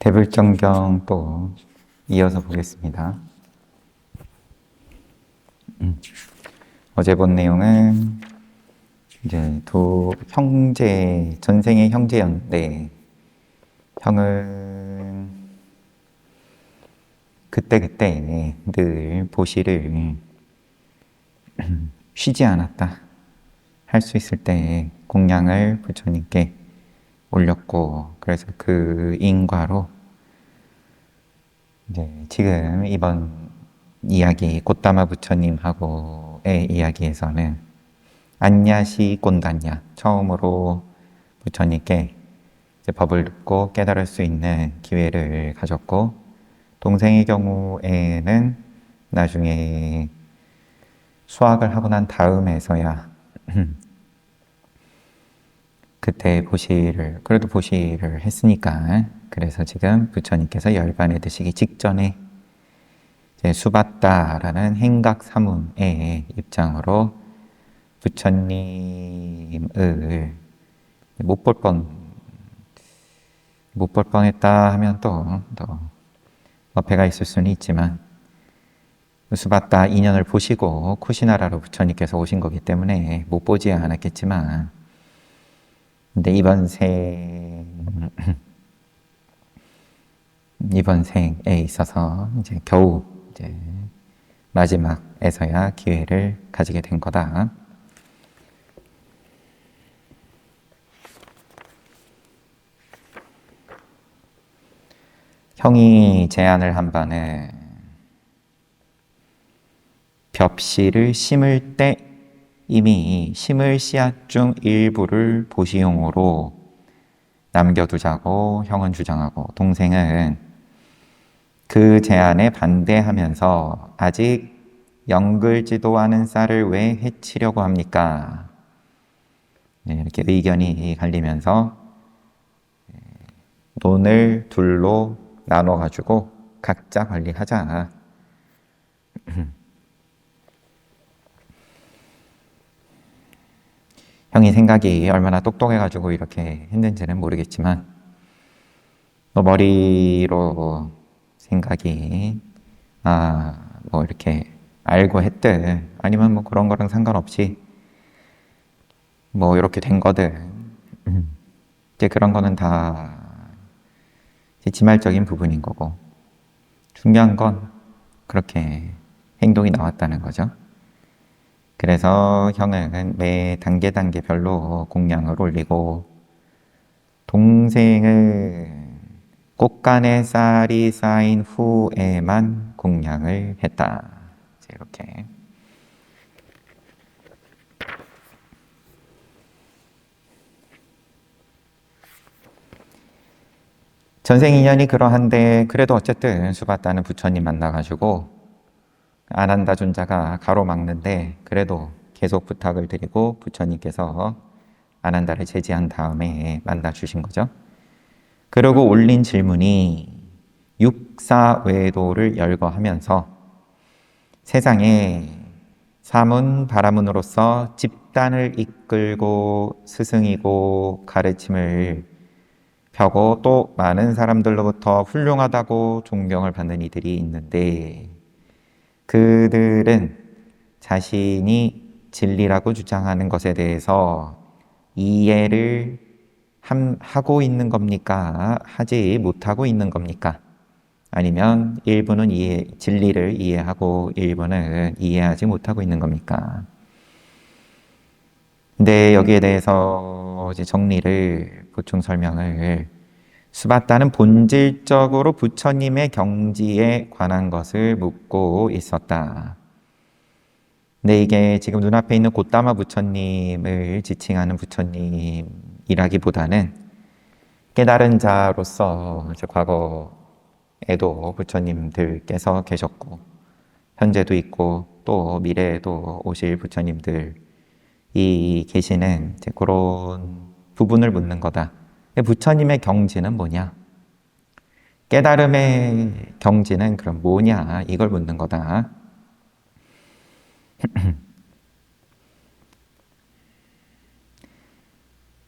대불정경 또 이어서 보겠습니다. 어제 본 내용은 이제 두 형제, 전생의 형제였는데 형은 그때그때 늘 보시를 쉬지 않았다. 할 수 있을 때 공양을 부처님께 올렸고, 그래서 그 인과로 이제 지금 이번 이야기 곶다마 부처님하고의 이야기에서는 안야시 꼰단야, 처음으로 부처님께 이제 법을 듣고 깨달을 수 있는 기회를 가졌고, 동생의 경우에는 나중에 수학을 하고 난 다음에서야 그때 그래도 보시를 했으니까, 그래서 지금 부처님께서 열반에 드시기 직전에 이제 수바다라는 행각사문의 입장으로 부처님을 못 볼 뻔했다 하면 또 어폐가 있을 수는 있지만, 수바다 인연을 보시고 쿠시나라로 부처님께서 오신 거기 때문에 못 보지 않았겠지만, 근데 이번 생에 있어서 이제 겨우 이제 마지막에서야 기회를 가지게 된 거다. 형이 제안을 한 바는 벽시를 심을 때 이미 심을 씨앗 중 일부를 보시용으로 남겨두자고 형은 주장하고, 동생은 그 제안에 반대하면서 아직 영글지도 않은 쌀을 왜 해치려고 합니까? 네, 이렇게 의견이 갈리면서 논을 둘로 나눠가지고 각자 관리하자. 형이 생각이 얼마나 똑똑해가지고 이렇게 했는지는 모르겠지만, 머리로 생각이 뭐 이렇게 알고 했든 아니면 뭐 그런 거랑 상관없이 뭐 이렇게 된 거든, 이제 그런 거는 다 지말적인 부분인 거고, 중요한 건 그렇게 행동이 나왔다는 거죠. 그래서 형은 매 단계별로 공양을 올리고, 동생은 꽃간에 쌀이 쌓인 후에만 공양을 했다. 이렇게. 전생 인연이 그러한데, 그래도 어쨌든 수바다는 부처님 만나가지고 아난다 존자가 가로막는데, 그래도 계속 부탁을 드리고 부처님께서 아난다를 제지한 다음에 만나 주신 거죠. 그리고 올린 질문이 육사외도를 열거하면서 세상에 사문 바라문으로서 집단을 이끌고 스승이고 가르침을 펴고 또 많은 사람들로부터 훌륭하다고 존경을 받는 이들이 있는데, 그들은 자신이 진리라고 주장하는 것에 대해서 이해를 하고 있는 겁니까? 하지 못하고 있는 겁니까? 아니면 일부는 진리를 이해하고 일부는 이해하지 못하고 있는 겁니까? 근데 여기에 대해서 이제 보충 설명을, 수바다는 본질적으로 부처님의 경지에 관한 것을 묻고 있었다. 근데 이게 지금 눈앞에 있는 곶다마 부처님을 지칭하는 부처님이라기보다는 깨달은 자로서 이제 과거에도 부처님들께서 계셨고, 현재도 있고, 또 미래에도 오실 부처님들이 계시는 이제 그런 부분을 묻는 거다. 부처님의 경지는 뭐냐? 깨달음의 경지는 그럼 뭐냐? 이걸 묻는 거다.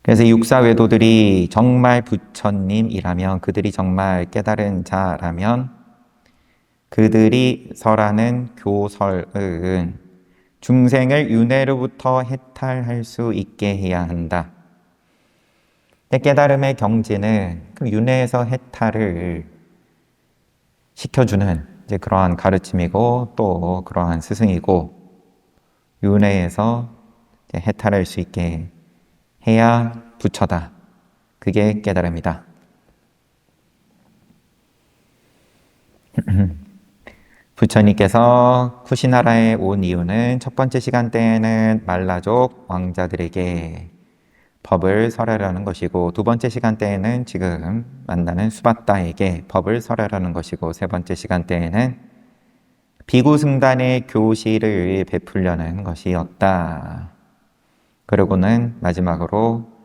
그래서 육사 외도들이 정말 부처님이라면, 그들이 정말 깨달은 자라면 그들이 설하는 교설은 중생을 윤회로부터 해탈할 수 있게 해야 한다. 깨달음의 경지는 그 윤회에서 해탈을 시켜주는 이제 그러한 가르침이고, 또 그러한 스승이고, 윤회에서 해탈할 수 있게 해야 부처다. 그게 깨달음이다. 부처님께서 쿠시나라에 온 이유는 첫 번째 시간대에는 말라족 왕자들에게 법을 설하려는 것이고, 두 번째 시간대에는 지금 만나는 수바타에게 법을 설하려는 것이고, 세 번째 시간대에는 비구 승단의 교시를 베풀려는 것이었다. 그리고는 마지막으로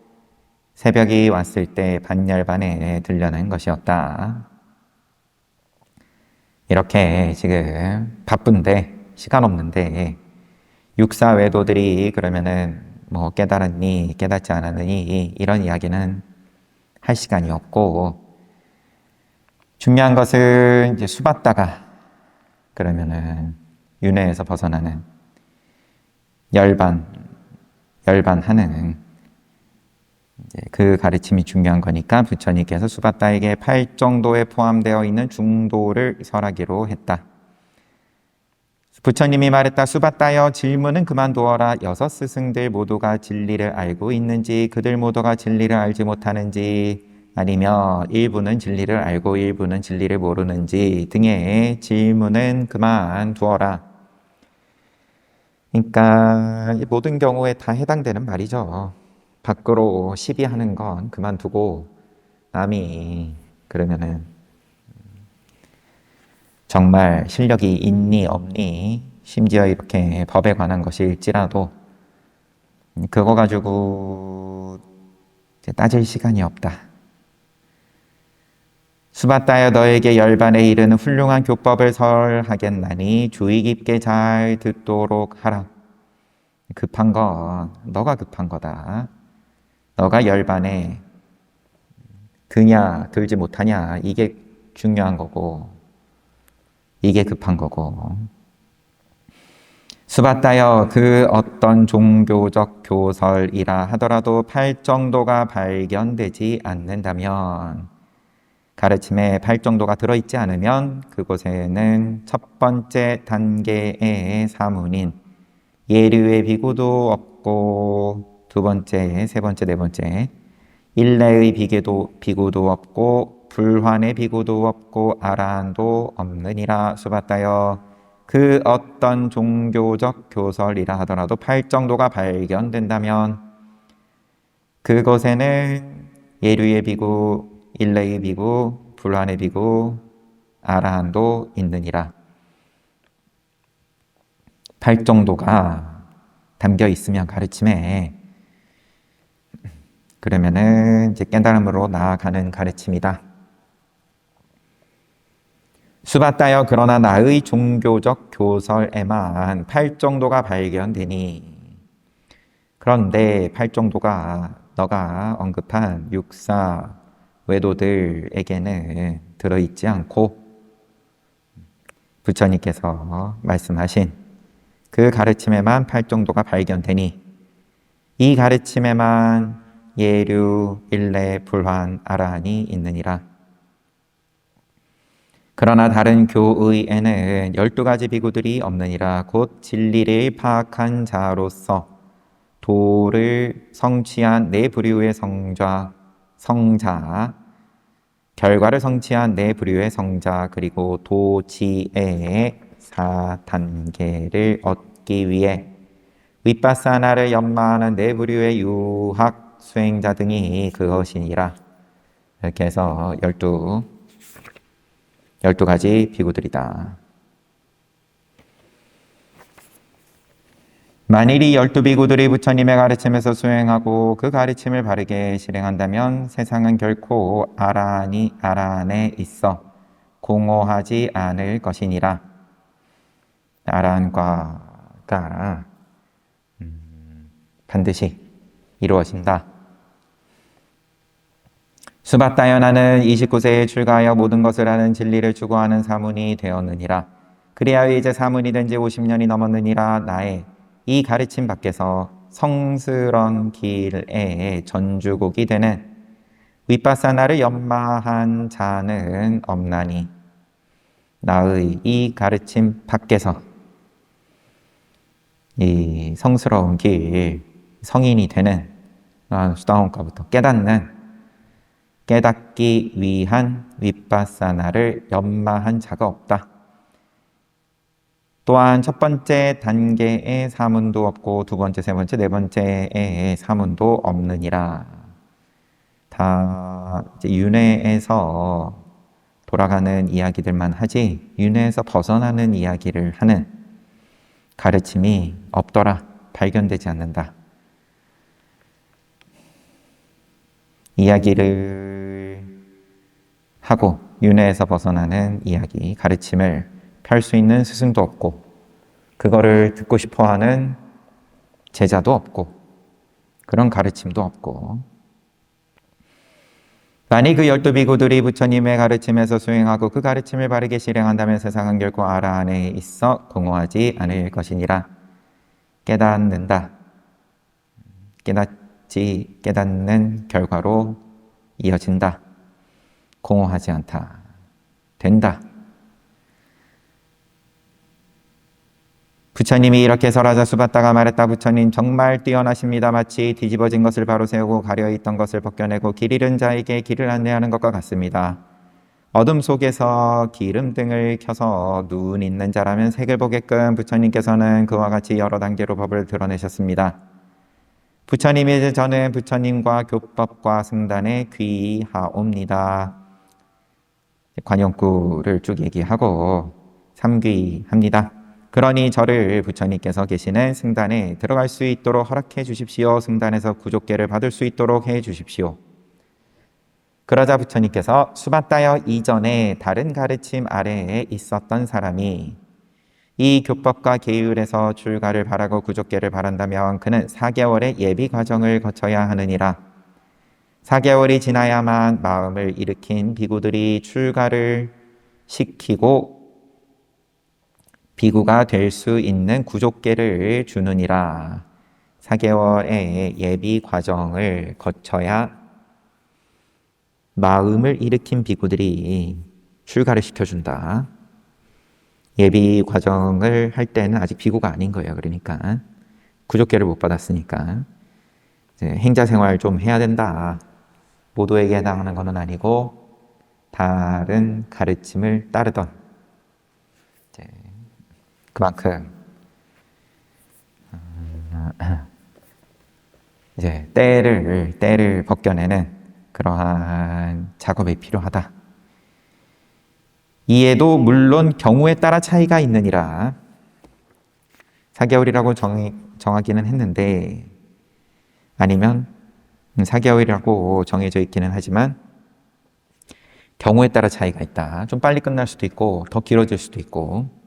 새벽이 왔을 때 반열반에 들려는 것이었다. 이렇게 지금 바쁜데, 시간 없는데, 육사 외도들이 그러면은 뭐 깨달았니, 깨닫지 않았느니, 이런 이야기는 할 시간이 없고, 중요한 것은 이제 수바다가 그러면은 윤회에서 벗어나는 열반하는 이제 그 가르침이 중요한 거니까 부처님께서 수바다에게 8정도에 포함되어 있는 중도를 설하기로 했다. 부처님이 말했다. 수바다여, 질문은 그만두어라. 6 스승들 모두가 진리를 알고 있는지, 그들 모두가 진리를 알지 못하는지, 아니면 일부는 진리를 알고 일부는 진리를 모르는지 등의 질문은 그만두어라. 그러니까 모든 경우에 다 해당되는 말이죠. 밖으로 시비하는 건 그만두고, 남이 그러면은 정말 실력이 있니 없니, 심지어 이렇게 법에 관한 것일지라도 그거 가지고 이제 따질 시간이 없다. 수바다여, 너에게 열반에 이르는 훌륭한 교법을 설하겠나니 주의 깊게 잘 듣도록 하라. 급한 건 너가 급한 거다. 너가 열반에 드냐 들지 못하냐, 이게 중요한 거고, 이게 급한 거고. 수바다여, 그 어떤 종교적 교설이라 하더라도 8정도가 발견되지 않는다면, 가르침에 8정도가 들어있지 않으면 그곳에는 첫 번째 단계의 사문인 예류의 비구도 없고, 두 번째, 세 번째, 네 번째 일레의 비구도 없고, 불환의 비구도 없고, 아라한도 없느니라. 수바다여, 그 어떤 종교적 교설이라 하더라도 8정도가 발견된다면 그곳에는 예류의 비구, 일레의 비구, 불환의 비구, 아라한도 있느니라. 8정도가 담겨 있으면 가르침에, 그러면은 이제 깨달음으로 나아가는 가르침이다. 수바다여, 그러나 나의 종교적 교설에만 8정도가 발견되니, 그런데 8정도가 너가 언급한 육사 외도들에게는 들어있지 않고, 부처님께서 말씀하신 그 가르침에만 8정도가 발견되니, 이 가르침에만 예류, 일레, 불환, 아라한이 있느니라. 그러나 다른 교의에는 12가지 비구들이 없느니라. 곧 진리를 파악한 자로서 도를 성취한 네 부류의 성자, 결과를 성취한 네 부류의 성자, 그리고 도지의 4단계를 얻기 위해 윗바사나를 연마하는 네 부류의 유학 수행자 등이 그것이니라. 이렇게 해서 12가지 비구들이다. 만일 이 12비구들이 부처님의 가르침에서 수행하고 그 가르침을 바르게 실행한다면 세상은 결코 아라한에 있어 공허하지 않을 것이니라. 아라한과가 반드시 이루어진다. 수밧다여 나는 29세에 출가하여 모든 것을 아는 진리를 추구하는 사문이 되었느니라. 그리하여 이제 사문이 된 지 50년이 넘었느니라. 나의 이 가르침 밖에서 성스런 길에 전주곡이 되는 윗바사나를 연마한 자는 없나니. 나의 이 가르침 밖에서 이 성스러운 길, 성인이 되는 수다원가부터 깨닫기 위한 윗바사나를 연마한 자가 없다. 또한 첫 번째 단계의 사문도 없고 두 번째, 세 번째, 네 번째의 사문도 없느니라. 다 이제 윤회에서 돌아가는 이야기들만 하지 윤회에서 벗어나는 이야기를 하는 가르침이 없더라. 발견되지 않는다. 이야기를 하고 윤회에서 벗어나는 이야기, 가르침을 펼 수 있는 스승도 없고 그거를 듣고 싶어하는 제자도 없고 그런 가르침도 없고 만일 그 12비구들이 부처님의 가르침에서 수행하고 그 가르침을 바르게 실행한다면 세상은 결코 아라 안에 있어 공허하지 않을 것이니라. 깨닫는다. 깨닫는 결과로 이어진다. 공허하지 않다. 된다. 부처님이 이렇게 설하자 수밧다가 말했다. 부처님 정말 뛰어나십니다. 마치 뒤집어진 것을 바로 세우고 가려있던 것을 벗겨내고 길 잃은 자에게 길을 안내하는 것과 같습니다. 어둠 속에서 기름등을 켜서 눈 있는 자라면 색을 보게끔 부처님께서는 그와 같이 여러 단계로 법을 드러내셨습니다. 부처님이 저는 부처님과 교법과 승단에 귀하옵니다. 관용구를 쭉 얘기하고 삼귀합니다. 그러니 저를 부처님께서 계시는 승단에 들어갈 수 있도록 허락해 주십시오. 승단에서 구족계를 받을 수 있도록 해 주십시오. 그러자 부처님께서 수밧다여 이전에 다른 가르침 아래에 있었던 사람이 이 교법과 계율에서 출가를 바라고 구족계를 바란다면 그는 4개월의 예비 과정을 거쳐야 하느니라. 4개월이 지나야만 마음을 일으킨 비구들이 출가를 시키고 비구가 될 수 있는 구족계를 주느니라. 4개월의 예비 과정을 거쳐야 마음을 일으킨 비구들이 출가를 시켜준다. 예비 과정을 할 때는 아직 비구가 아닌 거예요. 그러니까 구족계를 못 받았으니까 이제 행자 생활 좀 해야 된다. 모두에게 해당하는 것은 아니고 다른 가르침을 따르던 그만큼 이제 때를 벗겨내는 그러한 작업이 필요하다. 이에도 물론 경우에 따라 차이가 있느니라. 4개월이라고 정하기는 했는데 아니면 4개월이라고 정해져 있기는 하지만 경우에 따라 차이가 있다. 좀 빨리 끝날 수도 있고 더 길어질 수도 있고.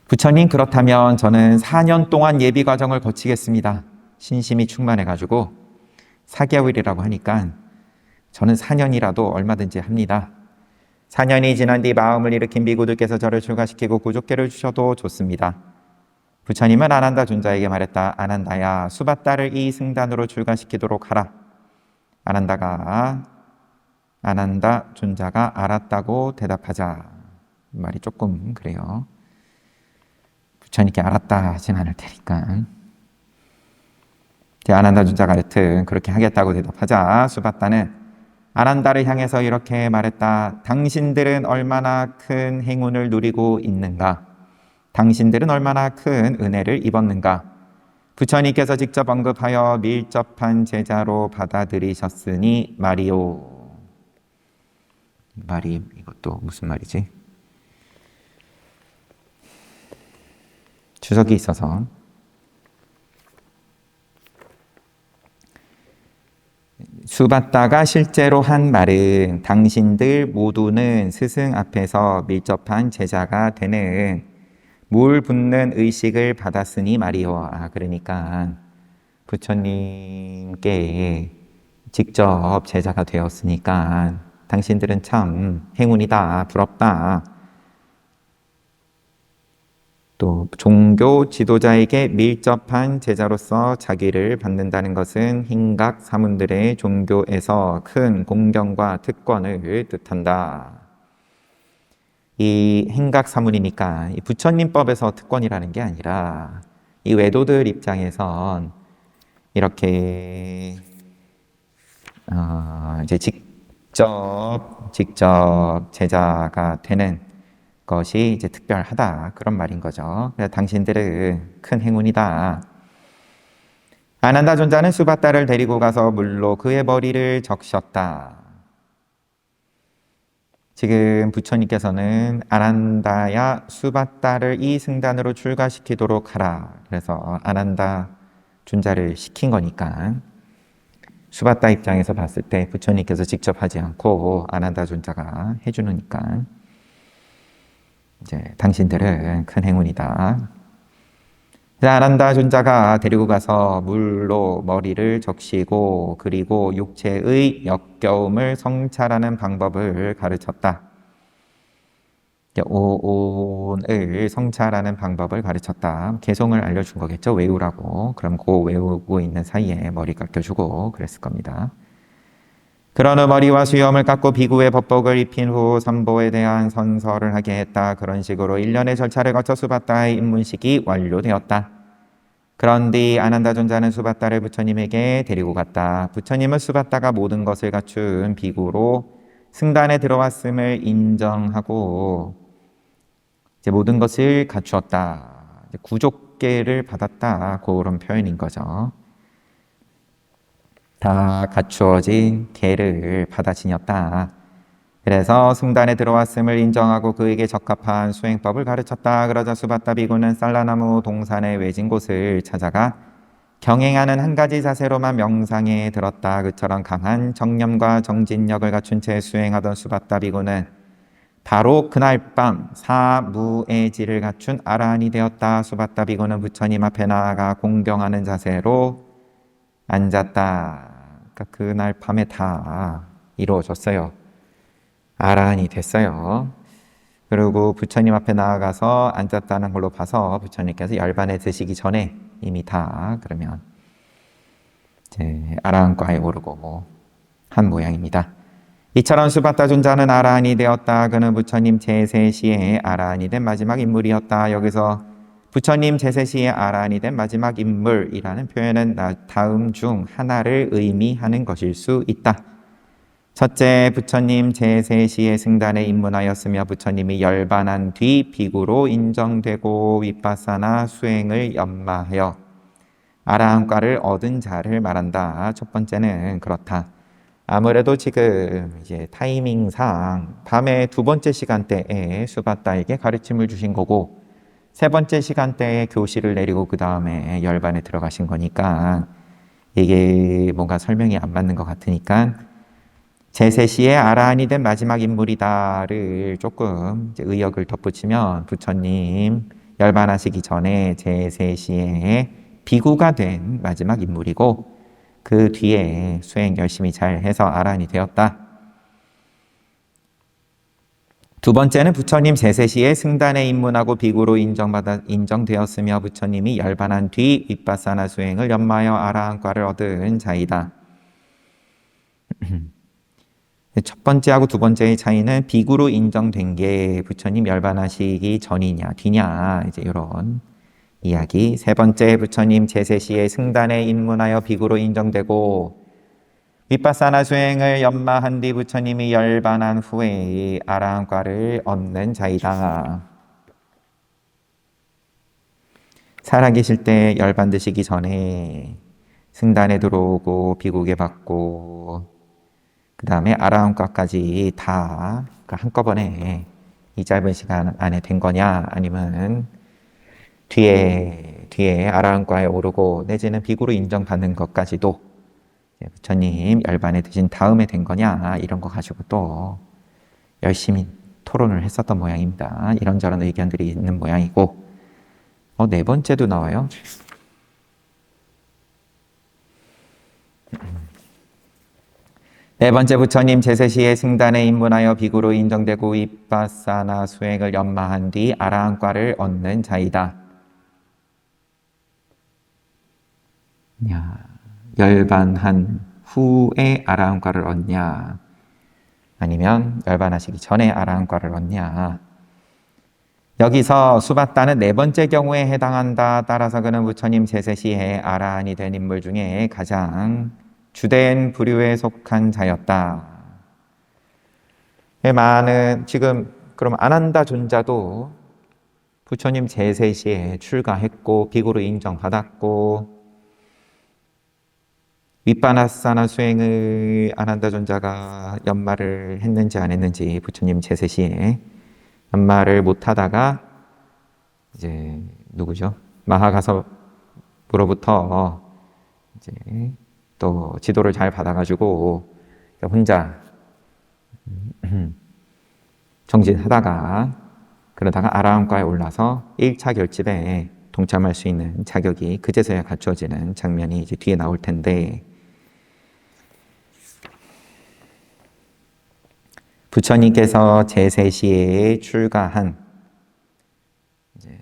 부처님 그렇다면 저는 4년 동안 예비 과정을 거치겠습니다. 신심이 충만해가지고 4개월이라고 하니까 저는 4년이라도 얼마든지 합니다. 4년이 지난 뒤 마음을 일으킨 비구들께서 저를 출가시키고 구족계를 주셔도 좋습니다. 부처님은 아난다 존자에게 말했다. 아난다야, 수밧다를 이 승단으로 출가시키도록 하라. 아난다 존자가 알았다고 대답하자. 말이 조금 그래요. 부처님께 알았다 하진 않을 테니까. 아난다 존자가 여튼 그렇게 하겠다고 대답하자 수밧다는 아난다를 향해서 이렇게 말했다. 당신들은 얼마나 큰 행운을 누리고 있는가? 당신들은 얼마나 큰 은혜를 입었는가? 부처님께서 직접 언급하여 밀접한 제자로 받아들이셨으니 말이오. 말이 이것도 무슨 말이지? 주석이 있어서 수밧다가 실제로 한 말은 당신들 모두는 스승 앞에서 밀접한 제자가 되는 물 붓는 의식을 받았으니 말이요. 그러니까 부처님께 직접 제자가 되었으니까 당신들은 참 행운이다, 부럽다. 또 종교 지도자에게 밀접한 제자로서 자기를 받는다는 것은 hin각 사문들의 종교에서 큰 공경과 특권을 뜻한다. 이 hin각 사문이니까 이 부처님법에서 특권이라는 게 아니라 이 외도들 입장에선 이렇게 이제 직접 제자가 되는 것이 이제 특별하다, 그런 말인 거죠. 그래서 당신들은 큰 행운이다. 아난다 존자는 수바타를 데리고 가서 물로 그의 머리를 적셨다. 지금 부처님께서는 아난다야 수바타를 이 승단으로 출가시키도록 하라. 그래서 아난다 존자를 시킨 거니까 수바타 입장에서 봤을 때 부처님께서 직접 하지 않고 아난다 존자가 해주니까 이제 당신들은 큰 행운이다. 아난다 존자가 데리고 가서 물로 머리를 적시고 그리고 육체의 역겨움을 성찰하는 방법을 가르쳤다. 오온을 성찰하는 방법을 가르쳤다. 개성을 알려준 거겠죠. 외우라고. 그럼 그 외우고 있는 사이에 머리 깎여주고 그랬을 겁니다. 그런 후 머리와 수염을 깎고 비구의 법복을 입힌 후 삼보에 대한 선서를 하게 했다. 그런 식으로 1년의 절차를 거쳐 수바타의 입문식이 완료되었다. 그런 뒤 아난다 존자는 수바타를 부처님에게 데리고 갔다. 부처님은 수바타가 모든 것을 갖춘 비구로 승단에 들어왔음을 인정하고 이제 모든 것을 갖추었다. 구족계를 받았다. 그런 표현인 거죠. 다 갖추어진 계를 받아 지녔다. 그래서 승단에 들어왔음을 인정하고 그에게 적합한 수행법을 가르쳤다. 그러자 수바타 비구는 쌀라나무 동산의 외진 곳을 찾아가 경행하는 한 가지 자세로만 명상에 들었다. 그처럼 강한 정념과 정진력을 갖춘 채 수행하던 수바타 비구는 바로 그날 밤 사무예지를 갖춘 아라한이 되었다. 수바타 비구는 부처님 앞에 나아가 공경하는 자세로 앉았다. 그러니까 그날 밤에 다 이루어졌어요. 아라한이 됐어요. 그리고 부처님 앞에 나아가서 앉았다는 걸로 봐서 부처님께서 열반에 드시기 전에 이미 다 그러면 이제 아라한과에 오르고 한 모양입니다. 이처럼 수바타 존자는 아라한이 되었다. 그는 부처님 제세시에 아라한이 된 마지막 인물이었다. 여기서 부처님 제세시에 아라한이 된 마지막 인물이라는 표현은 다음 중 하나를 의미하는 것일 수 있다. 첫째, 부처님 제세시에 승단에 입문하였으며 부처님이 열반한 뒤 비구로 인정되고 윗바사나 수행을 연마하여 아라한과를 얻은 자를 말한다. 첫 번째는 그렇다. 아무래도 지금 이제 타이밍상 밤의 두 번째 시간대에 수바타에게 가르침을 주신 거고 세 번째 시간대에 교실을 내리고 그 다음에 열반에 들어가신 거니까 이게 뭔가 설명이 안 맞는 것 같으니까 제세시에 아라한이 된 마지막 인물이다를 조금 이제 의역을 덧붙이면 부처님 열반하시기 전에 제세시에 비구가 된 마지막 인물이고 그 뒤에 수행 열심히 잘 해서 아라한이 되었다. 두 번째는 부처님 제세시에 승단에 입문하고 비구로 인정되었으며 부처님이 열반한 뒤 윗바사나 수행을 연마하여 아라한과를 얻은 자이다. 첫 번째하고 두 번째의 차이는 비구로 인정된 게 부처님 열반하시기 전이냐 뒤냐 이제 이런 이야기. 세 번째, 부처님 제세시에 승단에 입문하여 비구로 인정되고 윗바사나 수행을 연마한 뒤 부처님이 열반한 후에 아라한과를 얻는 자이다. 살아계실 때 열반 드시기 전에 승단에 들어오고 비구게 받고 그 다음에 아라한과까지 다 한꺼번에 이 짧은 시간 안에 된 거냐 아니면 뒤에 아라한과에 오르고 내지는 비구로 인정받는 것까지도 부처님 열반에 드신 다음에 된 거냐 이런 거 가지고 또 열심히 토론을 했었던 모양입니다. 이런저런 의견들이 있는 모양이고 네 번째도 나와요. 네 번째 부처님 제세시에 승단에 입문하여 비구로 인정되고 윗바사나 수행을 연마한 뒤 아라한과를 얻는 자이다. 열반한 후에 아라한과를 얻냐, 아니면 열반하시기 전에 아라한과를 얻냐. 여기서 수바따는 네 번째 경우에 해당한다. 따라서 그는 부처님 제세시에 아라한이 된 인물 중에 가장 주된 부류에 속한 자였다. 많은 지금 그럼 아난다 존자도 부처님 제세시에 출가했고 비구로 인정받았고, 윗바나사나 수행을 아난다 존자가 연마를 했는지 안 했는지 부처님 제세시에 연마를 못하다가 이제 누구죠? 마하가섭으로부터 이제 또 지도를 잘 받아가지고 혼자 정진하다가 그러다가 아라한과에 올라서 1차 결집에 동참할 수 있는 자격이 그제서야 갖추어지는 장면이 이제 뒤에 나올 텐데, 부처님께서 제세시에 출가한 이제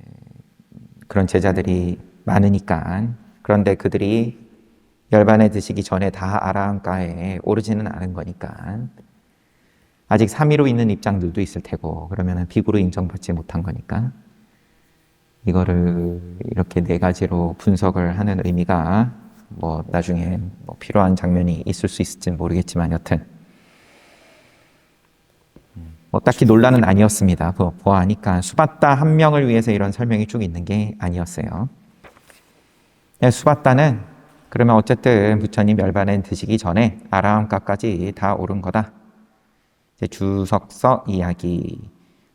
그런 제자들이 많으니까, 그런데 그들이 열반에 드시기 전에 다 아라한과에 오르지는 않은 거니까 아직 3위로 있는 입장들도 있을 테고, 그러면 비구로 인정받지 못한 거니까 이거를 이렇게 네 가지로 분석을 하는 의미가 뭐 나중에 뭐 필요한 장면이 있을 수 있을지는 모르겠지만, 여튼 뭐 딱히 논란은 아니었습니다. 보아하니까 수바따 한 명을 위해서 이런 설명이 쭉 있는 게 아니었어요. 수바따는 그러면 어쨌든 부처님 열반에 드시기 전에 아라한과까지 다 오른 거다. 이제 주석서 이야기,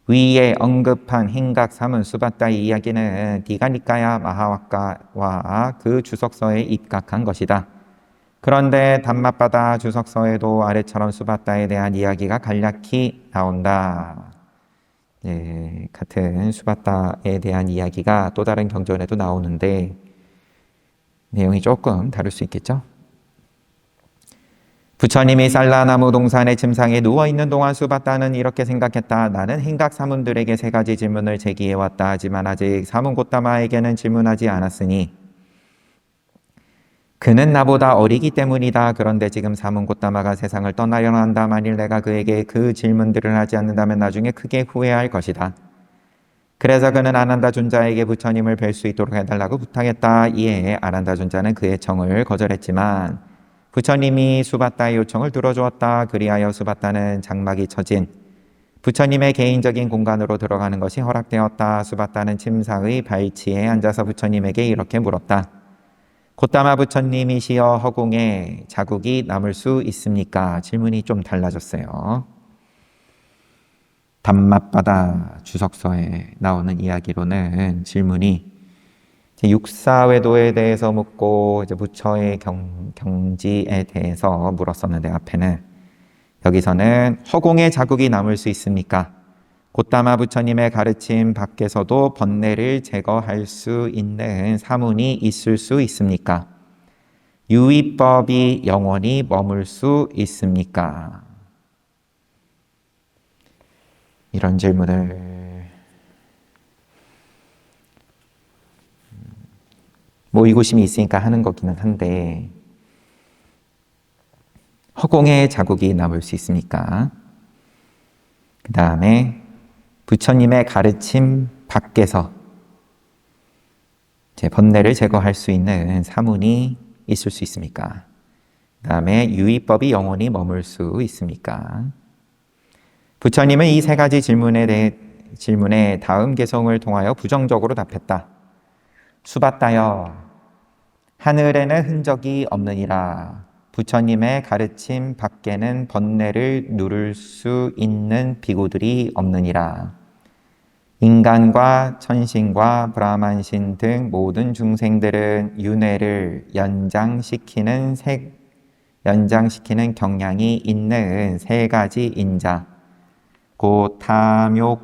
위에 언급한 행각 3은 수바따의 이야기는 디가니까야 마하와카와 그 주석서에 입각한 것이다. 그런데 단맛바다 주석서에도 아래처럼 수바따에 대한 이야기가 간략히 나온다. 같은 수바따에 대한 이야기가 또 다른 경전에도 나오는데 내용이 조금 다를 수 있겠죠? 부처님이 살라나무 동산의 침상에 누워있는 동안 수바따는 이렇게 생각했다. 나는 행각 사문들에게 3가지 질문을 제기해왔다. 하지만 아직 사문고타마에게는 질문하지 않았으니 그는 나보다 어리기 때문이다. 그런데 지금 사문고타마가 세상을 떠나려 한다. 만일 내가 그에게 그 질문들을 하지 않는다면 나중에 크게 후회할 것이다. 그래서 그는 아난다 존자에게 부처님을 뵐 수 있도록 해달라고 부탁했다. 이에 아난다 존자는 그의 청을 거절했지만 부처님이 수바따의 요청을 들어주었다. 그리하여 수바따는 장막이 쳐진 부처님의 개인적인 공간으로 들어가는 것이 허락되었다. 수바따는 침상의 발치에 앉아서 부처님에게 이렇게 물었다. 고타마 부처님이시여, 허공에 자국이 남을 수 있습니까? 질문이 좀 달라졌어요. 단맛바다 주석서에 나오는 이야기로는 질문이 육사외도에 대해서 묻고 이제 부처의 경지에 대해서 물었었는데, 앞에는 여기서는 허공에 자국이 남을 수 있습니까? 고타마 부처님의 가르침 밖에서도 번뇌를 제거할 수 있는 사문이 있을 수 있습니까? 유의법이 영원히 머물 수 있습니까? 이런 질문을 의구심이 있으니까 하는 거기는 한데, 허공에 자국이 남을 수 있습니까? 그 다음에 부처님의 가르침 밖에서 제 번뇌를 제거할 수 있는 사문이 있을 수 있습니까? 그 다음에 유의법이 영원히 머물 수 있습니까? 부처님은 이 3가지 질문에 다음 개성을 통하여 부정적으로 답했다. 수바따여, 하늘에는 흔적이 없느니라. 부처님의 가르침 밖에는 번뇌를 누를 수 있는 비구들이 없느니라. 인간과 천신과 브라만신 등 모든 중생들은 윤회를 연장시키는 경향이 있는 3가지 인자, 곧 탐욕,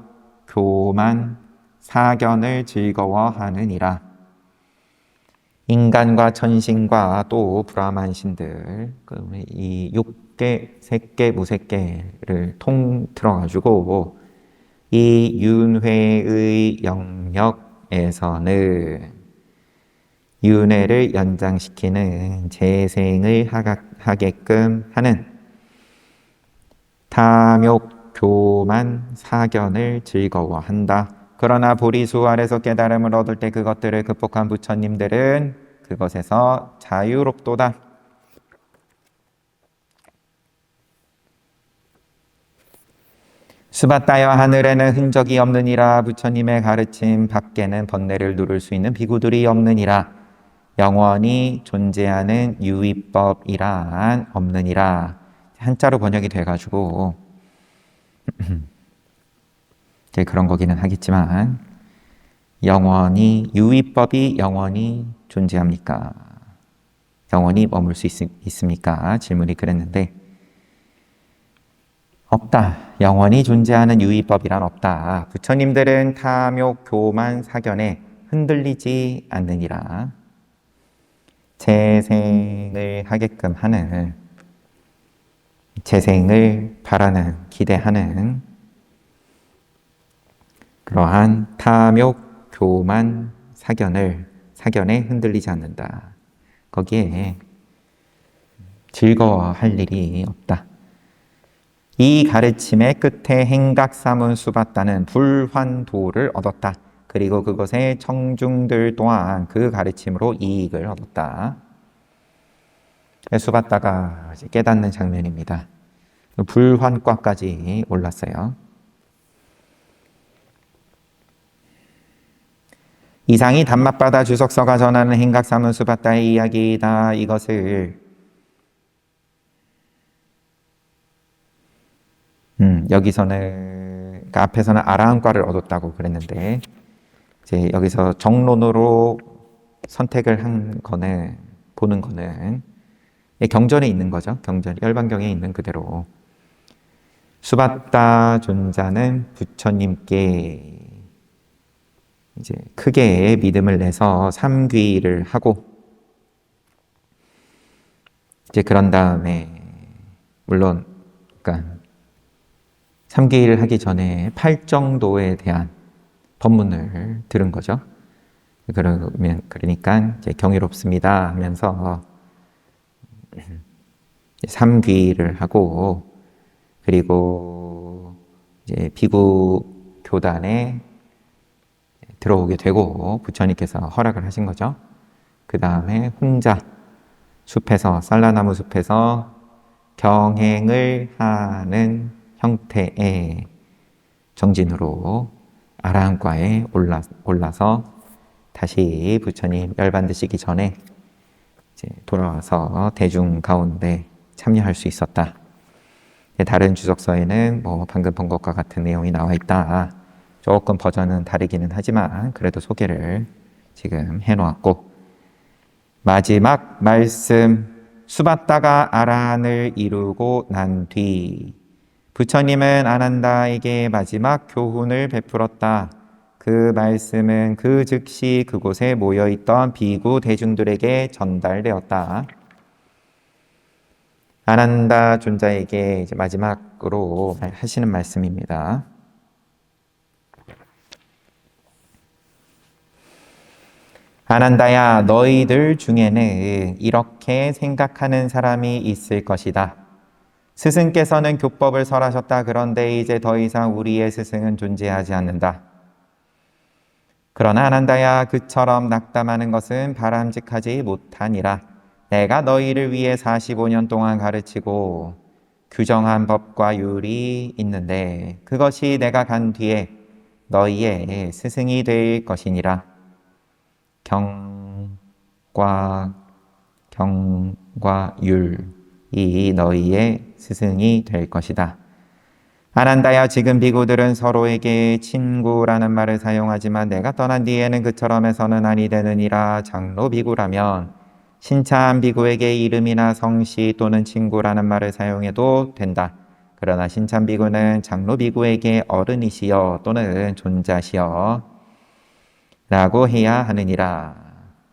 교만, 사견을 즐거워하느니라. 인간과 천신과 또 브라만신들, 이 육계, 색계, 무색계를 통틀어가지고 이 윤회의 영역에서는 윤회를 연장시키는 재생을 하게끔 하는 탐욕,교만, 사견을 즐거워한다. 그러나 보리수 아래서 깨달음을 얻을 때 그것들을 극복한 부처님들은 그것에서 자유롭도다. 수바따여 하늘에는 흔적이 없느니라. 부처님의 가르침 밖에는 번뇌를 누를 수 있는 비구들이 없느니라. 영원히 존재하는 유의법이란 없느니라. 한자로 번역이 돼가지고 이제 그런 거기는 하겠지만 영원히 유의법이 영원히 존재합니까? 영원히 머물 수 있습니까? 질문이 그랬는데 없다. 영원히 존재하는 유의법이란 없다. 부처님들은 탐욕, 교만, 사견에 흔들리지 않느니라. 재생을 하게끔 하는, 재생을 바라는, 기대하는 그러한 탐욕, 교만, 사견에 흔들리지 않는다. 거기에 즐거워할 일이 없다. 이 가르침의 끝에 행각사문 수바따는 불환도를 얻었다. 그리고 그것의 청중들 또한 그 가르침으로 이익을 얻었다. 수바따가 깨닫는 장면입니다. 불환과까지 올랐어요. 이상이 단맛바다 주석서가 전하는 행각사문 수바따의 이야기이다. 이것을 여기서는 그러니까 앞에서는 아라한과를 얻었다고 그랬는데 이제 여기서 정론으로 선택을 한 거는 보는 거는 경전에 있는 거죠. 경전 열반경에 있는 그대로 수바따 존자는 부처님께 이제 크게 믿음을 내서 삼귀를 하고 이제 그런 다음에 물론 그러니까 삼귀를 하기 전에 팔정도에 대한 법문을 들은 거죠. 그러니까 이제 경이롭습니다 하면서 삼귀를 하고 그리고 이제 비구 교단에 들어오게 되고 부처님께서 허락을 하신 거죠. 그 다음에 혼자 숲에서 산라나무 숲에서 경행을 하는 형태의 정진으로 아라한과에 올라서 다시 부처님 열반드시기 전에 이제 돌아와서 대중 가운데 참여할 수 있었다. 다른 주석서에는 뭐 방금 본 것과 같은 내용이 나와 있다. 조금 버전은 다르기는 하지만 그래도 소개를 지금 해놓았고 마지막 말씀 수바따가 아라한을 이루고 난 뒤 부처님은 아난다에게 마지막 교훈을 베풀었다. 그 말씀은 그 즉시 그곳에 모여있던 비구 대중들에게 전달되었다. 아난다 존자에게 이제 마지막으로 하시는 말씀입니다. 아난다야, 너희들 중에는 이렇게 생각하는 사람이 있을 것이다. 스승께서는 교법을 설하셨다. 그런데 이제 더 이상 우리의 스승은 존재하지 않는다. 그러나 아난다야, 그처럼 낙담하는 것은 바람직하지 못하니라. 내가 너희를 위해 45년 동안 가르치고 규정한 법과 율이 있는데 그것이 내가 간 뒤에 너희의 스승이 될 것이니라. 경과 율이 너희의 스승이 될 것이다. 아난다야, 지금 비구들은 서로에게 친구라는 말을 사용하지만 내가 떠난 뒤에는 그처럼 해서는 아니 되느니라. 장로 비구라면 신참 비구에게 이름이나 성씨 또는 친구라는 말을 사용해도 된다. 그러나 신참 비구는 장로 비구에게 어른이시여 또는 존자시여 라고 해야 하느니라.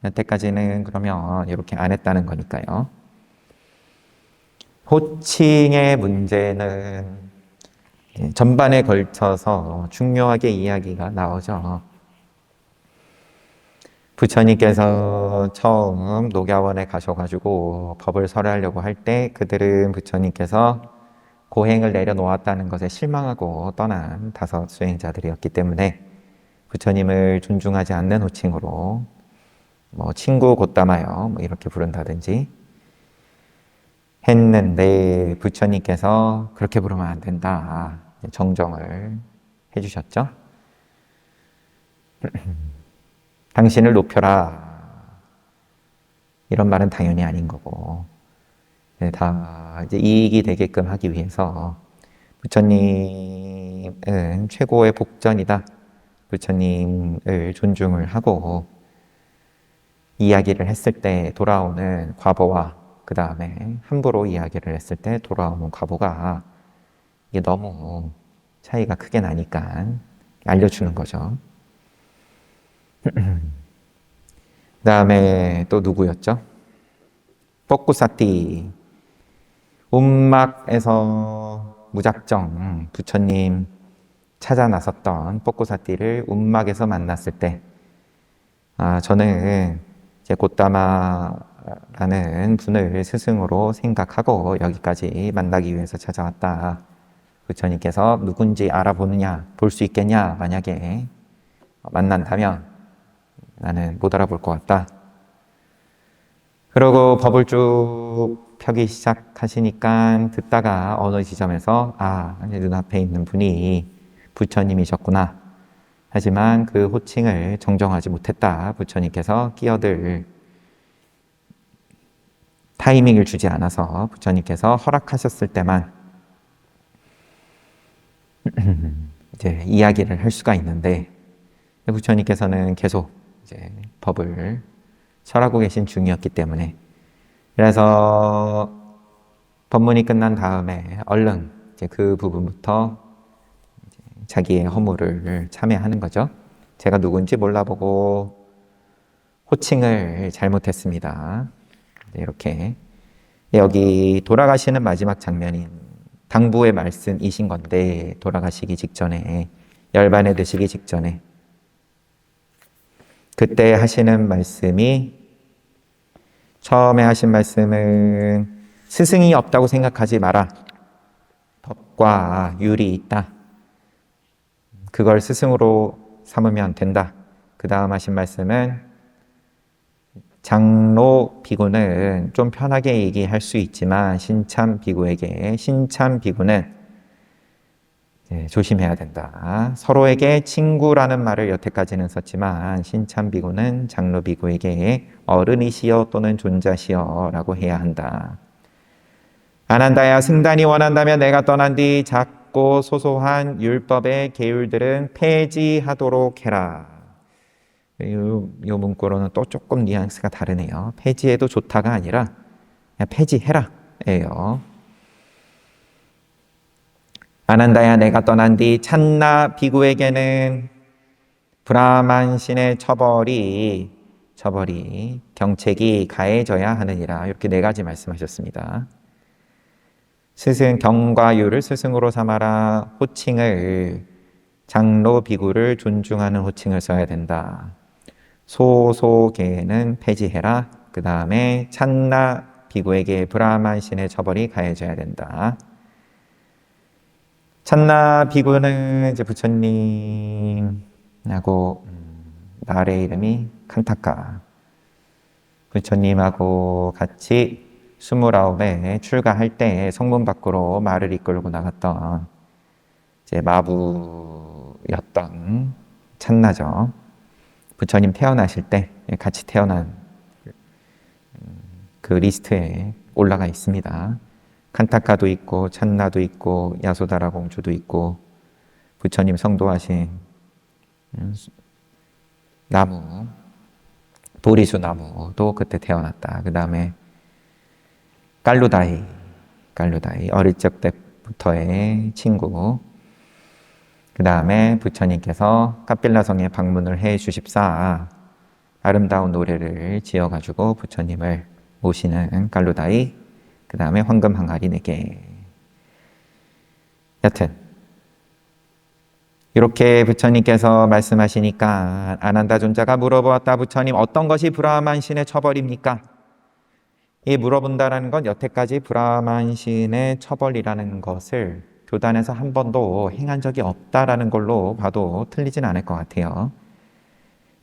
여태까지는 그러면 이렇게 안 했다는 거니까요. 호칭의 문제는 전반에 걸쳐서 중요하게 이야기가 나오죠. 부처님께서 처음 녹야원에 가셔가지고 법을 설하려고 할 때 그들은 부처님께서 고행을 내려놓았다는 것에 실망하고 떠난 5 수행자들이었기 때문에 부처님을 존중하지 않는 호칭으로 친구 곧담아요 이렇게 부른다든지 했는데 부처님께서 그렇게 부르면 안 된다 정정을 해주셨죠. 당신을 높여라 이런 말은 당연히 아닌 거고 다 이제 이익이 되게끔 하기 위해서 부처님은 최고의 복전이다. 부처님을 존중을 하고 이야기를 했을 때 돌아오는 과보와 그 다음에 함부로 이야기를 했을 때 돌아오는 과보가 이게 너무 차이가 크게 나니까 알려주는 거죠. 그 다음에 또 누구였죠? 뻑구사띠. 운막에서 무작정 부처님 찾아 나섰던 뻑구사띠를 운막에서 만났을 때 저는 이제 곧다마라는 분을 스승으로 생각하고 여기까지 만나기 위해서 찾아왔다. 부처님께서 누군지 알아보느냐, 볼 수 있겠냐, 만약에 만난다면 나는 못 알아볼 것 같다. 그러고 법을 쭉 펴기 시작하시니까 듣다가 어느 지점에서 눈앞에 있는 분이 부처님이셨구나. 하지만 그 호칭을 정정하지 못했다. 부처님께서 끼어들 타이밍을 주지 않아서 부처님께서 허락하셨을 때만 이제 이야기를 할 수가 있는데 부처님께서는 계속 이제 법을 설하고 계신 중이었기 때문에 그래서 법문이 끝난 다음에 얼른 이제 그 부분부터 이제 자기의 허물을 참회하는 거죠. 제가 누군지 몰라보고 호칭을 잘못했습니다. 이렇게 여기 돌아가시는 마지막 장면인 당부의 말씀이신 건데 돌아가시기 직전에 열반에 드시기 직전에 그때 하시는 말씀이 처음에 하신 말씀은 스승이 없다고 생각하지 마라. 법과 율이 있다. 그걸 스승으로 삼으면 된다. 그 다음 하신 말씀은 장로 비구는 좀 편하게 얘기할 수 있지만 신참 비구에게 신참 비구는 조심해야 된다. 서로에게 친구라는 말을 여태까지는 썼지만 신참 비구는 장로 비구에게 어른이시여 또는 존자시여 라고 해야 한다. 아난다야 승단이 원한다면 내가 떠난 뒤 작고 소소한 율법의 계율들은 폐지하도록 해라. 요 문구로는 또 조금 뉘앙스가 다르네요. 폐지해도 좋다가 아니라 그냥 폐지해라 예요. 아난다야 내가 떠난 뒤 찬나 비구에게는 브라만 신의 처벌이 경책이 가해져야 하느니라. 이렇게 4가지 말씀하셨습니다. 스승 경과 율을 스승으로 삼아라. 호칭을 장로 비구를 존중하는 호칭을 써야 된다. 소소계는 폐지해라. 그 다음에 찬나 비구에게 브라만 신의 처벌이 가해져야 된다. 찬나 비구는 이제 부처님하고 나의 이름이 칸타카. 부처님하고 같이 29에 출가할 때 성문 밖으로 말을 이끌고 나갔던 이제 마부였던 찬나죠. 부처님 태어나실 때 같이 태어난 그 리스트에 올라가 있습니다. 칸타카도 있고 찬나도 있고 야소다라 공주도 있고 부처님 성도하신 나무 보리수 나무도 그때 태어났다. 그 다음에 깔루다이 어릴 적 때부터의 친구. 그 다음에 부처님께서 카필라성에 방문을 해 주십사 아름다운 노래를 지어가지고 부처님을 모시는 깔루다이. 그 다음에 황금 한 가리 4개. 여튼 이렇게 부처님께서 말씀하시니까 아난다 존자가 물어보았다. 부처님, 어떤 것이 브라만신의 처벌입니까? 이 물어본다라는 건 여태까지 브라만신의 처벌이라는 것을 교단에서 한 번도 행한 적이 없다라는 걸로 봐도 틀리진 않을 것 같아요.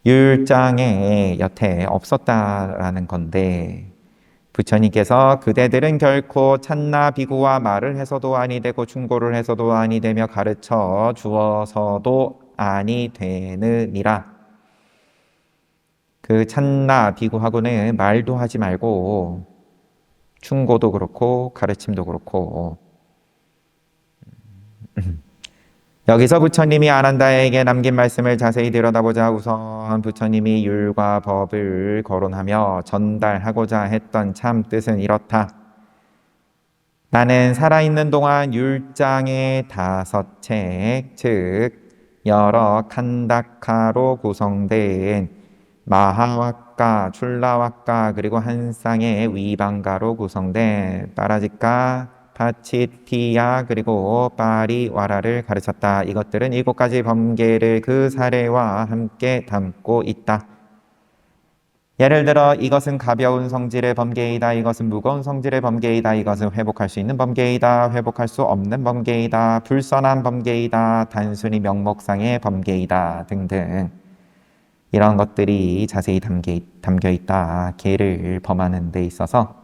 율장에 여태 없었다라는 건데, 부처님께서 그대들은 결코 찬나 비구와 말을 해서도 아니 되고 충고를 해서도 아니 되며 가르쳐 주어서도 아니 되느니라. 그 찬나 비구하고는 말도 하지 말고 충고도 그렇고 가르침도 그렇고. 여기서 부처님이 아난다에게 남긴 말씀을 자세히 들여다보자. 우선 부처님이 율과 법을 거론하며 전달하고자 했던 참 뜻은 이렇다. 나는 살아있는 동안 율장의 5책, 즉 여러 칸다카로 구성된 마하와카, 출라와카, 그리고 한 쌍의 위방가로 구성된 파라지카, 파치티야, 그리고 파리와라를 가르쳤다. 이것들은 7가지 범계를 그 사례와 함께 담고 있다. 예를 들어 이것은 가벼운 성질의 범계이다. 이것은 무거운 성질의 범계이다. 이것은 회복할 수 있는 범계이다. 회복할 수 없는 범계이다. 불선한 범계이다. 단순히 명목상의 범계이다. 등등. 이런 것들이 자세히 담겨 있다. 계를 범하는 데 있어서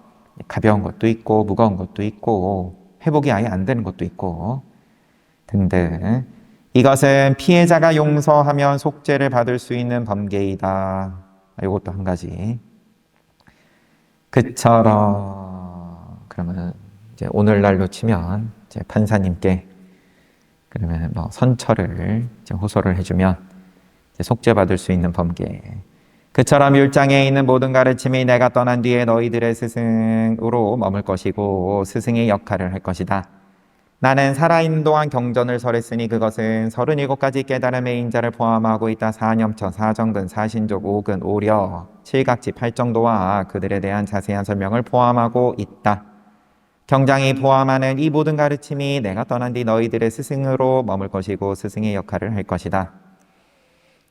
가벼운 것도 있고 무거운 것도 있고 회복이 아예 안 되는 것도 있고 등등. 이것은 피해자가 용서하면 속죄를 받을 수 있는 범계이다. 이것도 한 가지. 그처럼 그러면 이제 오늘날로 치면 이제 판사님께 그러면 뭐 선처를 이제 호소를 해주면 이제 속죄받을 수 있는 범계. 그처럼 율장에 있는 모든 가르침이 내가 떠난 뒤에 너희들의 스승으로 머물 것이고 스승의 역할을 할 것이다. 나는 살아있는 동안 경전을 설했으니 그것은 37가지 깨달음의 인자를 포함하고 있다. 사념처, 사정근, 사신족, 오근, 오려, 칠각지, 팔정도와 그들에 대한 자세한 설명을 포함하고 있다. 경장이 포함하는 이 모든 가르침이 내가 떠난 뒤 너희들의 스승으로 머물 것이고 스승의 역할을 할 것이다.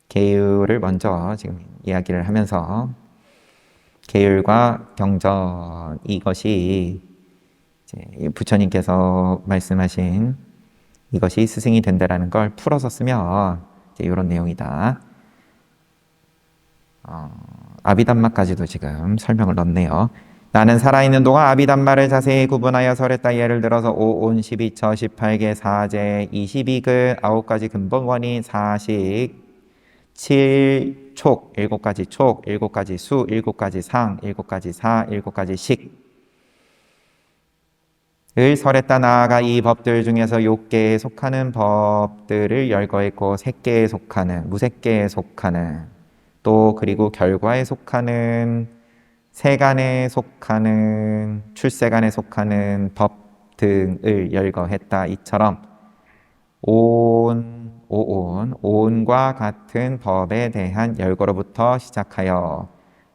계율을 먼저 지금 이야기를 하면서 계율과 경전, 이것이 이제 부처님께서 말씀하신 이것이 스승이 된다라는 걸 풀어서 쓰면 이제 이런 내용이다. 아비담마까지도 지금 설명을 넣네요. 나는 살아있는 동안 아비담마를 자세히 구분하여 설했다. 예를 들어서 5온, 12처, 18개, 4제, 22근, 9가지 근본 원인, 4식, 7촉, 7가지 촉, 7가지 수, 7가지 상, 7가지 사, 7가지 식을 설했다. 나아가 이 법들 중에서 6개에 속하는 법들을 열거했고 색계에 속하는, 무색계에 속하는, 또 그리고 결과에 속하는, 세간에 속하는, 출세간에 속하는 법 등을 열거했다. 이처럼 오온과 같은 법에 대한 열거로부터 시작하여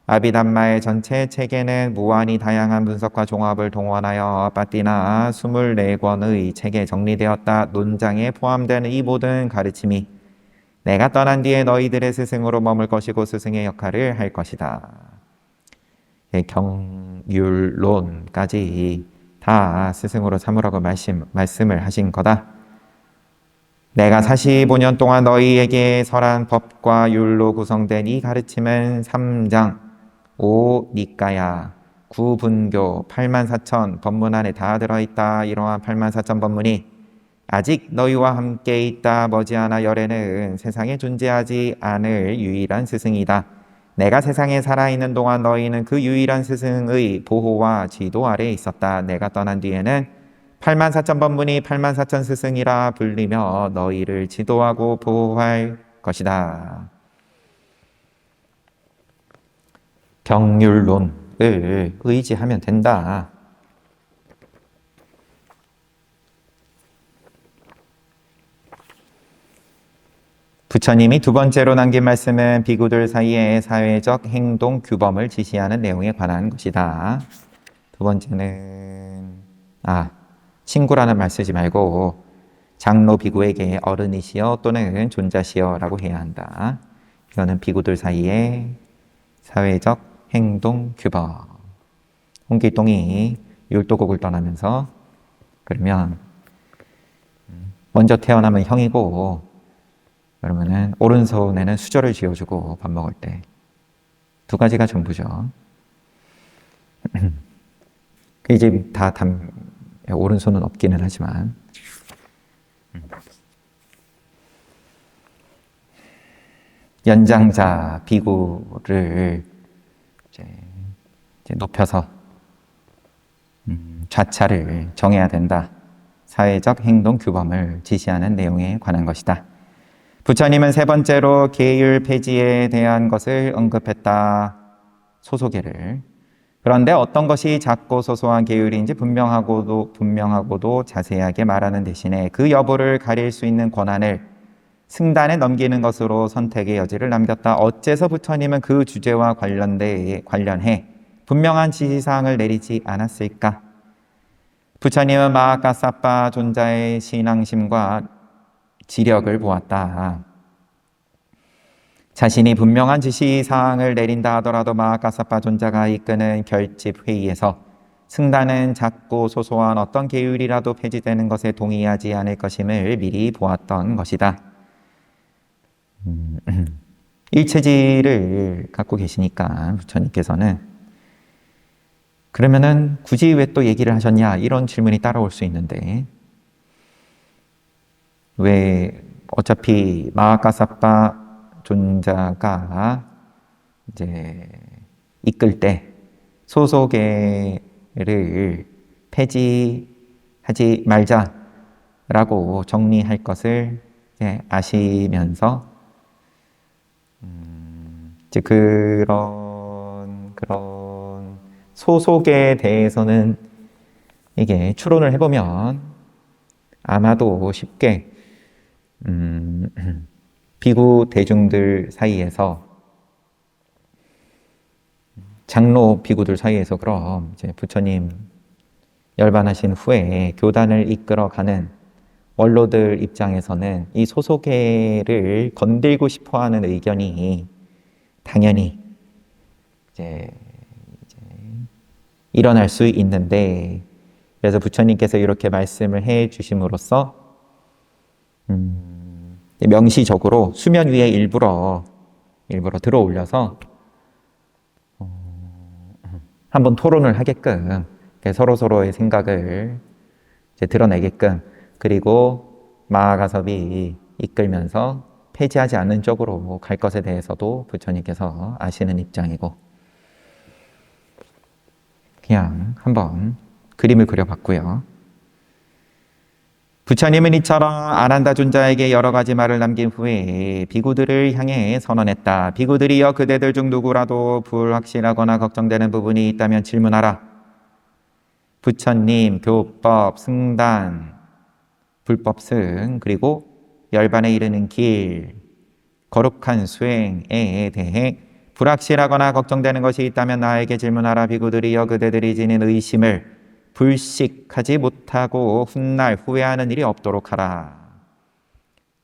아비담마의 전체 체계는 무한히 다양한 분석과 종합을 동원하여 빠띠나 24권의 책에 정리되었다. 논장에 포함되는 이 모든 가르침이 내가 떠난 뒤에 너희들의 스승으로 머물 것이고 스승의 역할을 할 것이다. 경율론까지 다 스승으로 삼으라고 말씀을 하신 거다. 내가 45년 동안 너희에게 설한 법과 율로 구성된 이 가르침은 3장, 5니까야, 9분교, 84,000 법문 안에 다 들어있다. 이러한 84,000 법문이 아직 너희와 함께 있다. 머지않아 열에는 세상에 존재하지 않을 유일한 스승이다. 내가 세상에 살아있는 동안 너희는 그 유일한 스승의 보호와 지도 아래에 있었다. 내가 떠난 뒤에는 84,000 법문이 84,000 스승이라 불리며 너희를 지도하고 보호할 것이다. 경율론을 의지하면 된다. 부처님이 두 번째로 남긴 말씀은 비구들 사이의 사회적 행동 규범을 지시하는 내용에 관한 것이다. 두 번째는 친구라는 말 쓰지 말고 장로 비구에게 어른이시여 또는 존자시여 라고 해야 한다. 이거는 비구들 사이의 사회적 행동 규범. 홍길동이 율도국을 떠나면서 그러면 먼저 태어나면 형이고 그러면은 오른손에는 수저를 쥐어주고 밥 먹을 때 두 가지가 전부죠. 이제 오른손은 없기는 하지만 연장자 비구를 이제 높여서 좌차를 정해야 된다. 사회적 행동 규범을 지시하는 내용에 관한 것이다. 부처님은 세 번째로 계율 폐지에 대한 것을 언급했다. 소소계를. 그런데 어떤 것이 작고 소소한 계율인지 분명하고도 자세하게 말하는 대신에 그 여부를 가릴 수 있는 권한을 승단에 넘기는 것으로 선택의 여지를 남겼다. 어째서 부처님은 그 주제와 관련해 분명한 지시사항을 내리지 않았을까? 부처님은 마하카사파 존자의 신앙심과 지력을 보았다. 자신이 분명한 지시사항을 내린다 하더라도 마하카사파 존자가 이끄는 결집 회의에서 승단은 작고 소소한 어떤 계율이라도 폐지되는 것에 동의하지 않을 것임을 미리 보았던 것이다. 일체지를 갖고 계시니까 부처님께서는 그러면은 굳이 왜 또 얘기를 하셨냐 이런 질문이 따라올 수 있는데 왜 어차피 마하카사파 존자가 이제 이끌 때 소소계를 폐지하지 말자라고 정리할 것을 아시면서 이제 그런 소속에 대해서는 이게 추론을 해보면 아마도 쉽게 비구 대중들 사이에서 장로 비구들 사이에서 그럼 이제 부처님 열반하신 후에 교단을 이끌어가는 원로들 입장에서는 이 소속계를 건들고 싶어하는 의견이 당연히 이제 일어날 수 있는데 그래서 부처님께서 이렇게 말씀을 해 주심으로써 명시적으로 수면 위에 일부러 들어올려서 한번 토론을 하게끔 서로의 생각을 이제 드러내게끔 그리고 마하가섭이 이끌면서 폐지하지 않는 쪽으로 갈 것에 대해서도 부처님께서 아시는 입장이고 그냥 한번 그림을 그려봤고요. 부처님은 이처럼 아난다 존자에게 여러 가지 말을 남긴 후에 비구들을 향해 선언했다. 비구들이여 그대들 중 누구라도 불확실하거나 걱정되는 부분이 있다면 질문하라. 부처님, 교법, 승단, 불법승, 그리고 열반에 이르는 길, 거룩한 수행에 대해 불확실하거나 걱정되는 것이 있다면 나에게 질문하라. 비구들이여 그대들이 지닌 의심을 불식하지 못하고 훗날 후회하는 일이 없도록 하라.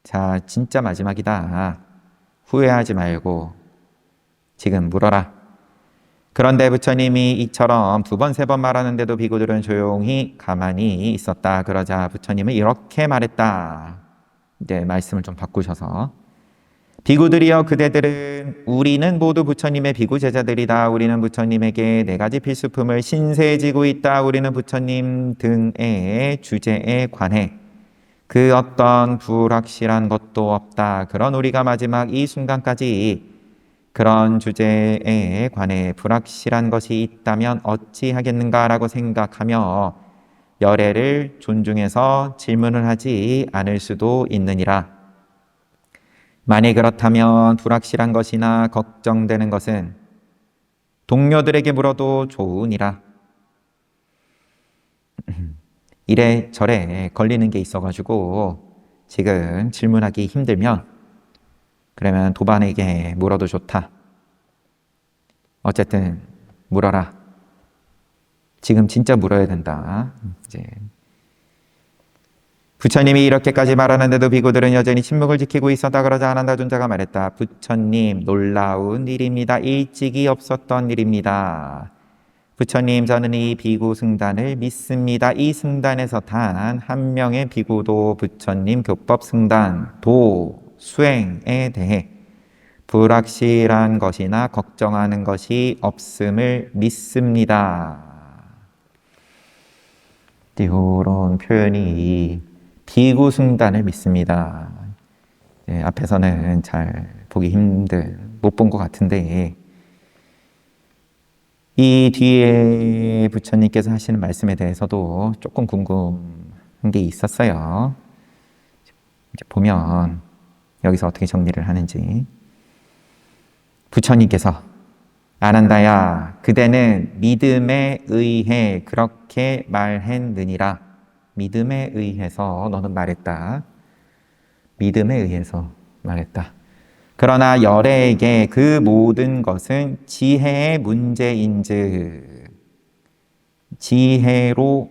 자, 진짜 마지막이다. 후회하지 말고 지금 물어라. 그런데 부처님이 이처럼 두 번, 세 번 말하는데도 비구들은 조용히 가만히 있었다. 그러자 부처님은 이렇게 말했다. 이제 말씀을 좀 바꾸셔서 비구들이여 그대들은 우리는 모두 부처님의 비구 제자들이다. 우리는 부처님에게 네 가지 필수품을 신세지고 있다. 우리는 부처님 등의 주제에 관해 그 어떤 불확실한 것도 없다. 그런 우리가 마지막 이 순간까지 그런 주제에 관해 불확실한 것이 있다면 어찌하겠는가라고 생각하며 열애를 존중해서 질문을 하지 않을 수도 있느니라. 만일 그렇다면 불확실한 것이나 걱정되는 것은 동료들에게 물어도 좋으니라. 이래저래 걸리는 게 있어가지고 지금 질문하기 힘들면 그러면 도반에게 물어도 좋다. 어쨌든 물어라. 지금 진짜 물어야 된다. 이제 부처님이 이렇게까지 말하는데도 비구들은 여전히 침묵을 지키고 있었다. 그러자 아난다 존자가 말했다. 부처님, 놀라운 일입니다. 일찍이 없었던 일입니다. 부처님, 저는 이 비구 승단을 믿습니다. 이 승단에서 단 한 명의 비구도 부처님 교법 승단, 도, 수행에 대해 불확실한 것이나 걱정하는 것이 없음을 믿습니다. 이런 표현이 비구 승단을 믿습니다. 네, 앞에서는 잘 보기 못 본 것 같은데 이 뒤에 부처님께서 하시는 말씀에 대해서도 조금 궁금한 게 있었어요. 이제 보면 여기서 어떻게 정리를 하는지. 부처님께서 아난다야, 그대는 믿음에 의해 그렇게 말했느니라. 믿음에 의해서 너는 말했다. 믿음에 의해서 말했다. 그러나 열애에게 그 모든 것은 지혜의 문제인즉 지혜로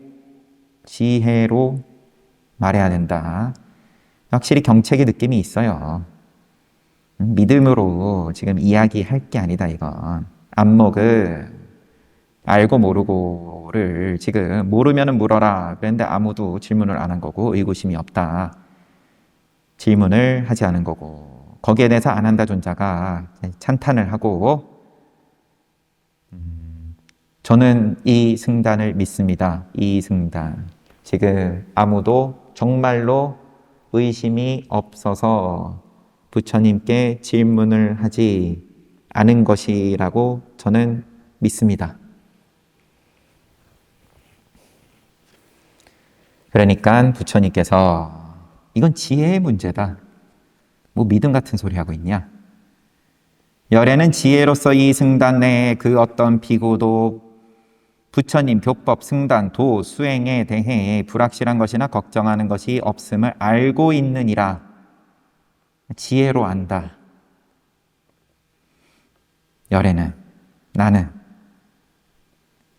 말해야 된다. 확실히 경책의 느낌이 있어요. 믿음으로 지금 이야기할 게 아니다, 이건. 안목을 알고 모르고를 지금 모르면은 물어라. 그런데 아무도 질문을 안 한 거고 의구심이 없다. 질문을 하지 않은 거고 거기에 대해서 아난다 존자가 찬탄을 하고 저는 이 승단을 믿습니다. 이 승단. 지금 아무도 정말로 의심이 없어서 부처님께 질문을 하지 않은 것이라고 저는 믿습니다. 그러니까 부처님께서 이건 지혜의 문제다. 뭐 믿음 같은 소리 하고 있냐? 열애는 지혜로서 이 승단 내에 그 어떤 비구도 부처님 교법 승단 도 수행에 대해 불확실한 것이나 걱정하는 것이 없음을 알고 있느니라. 지혜로 안다. 열애는 나는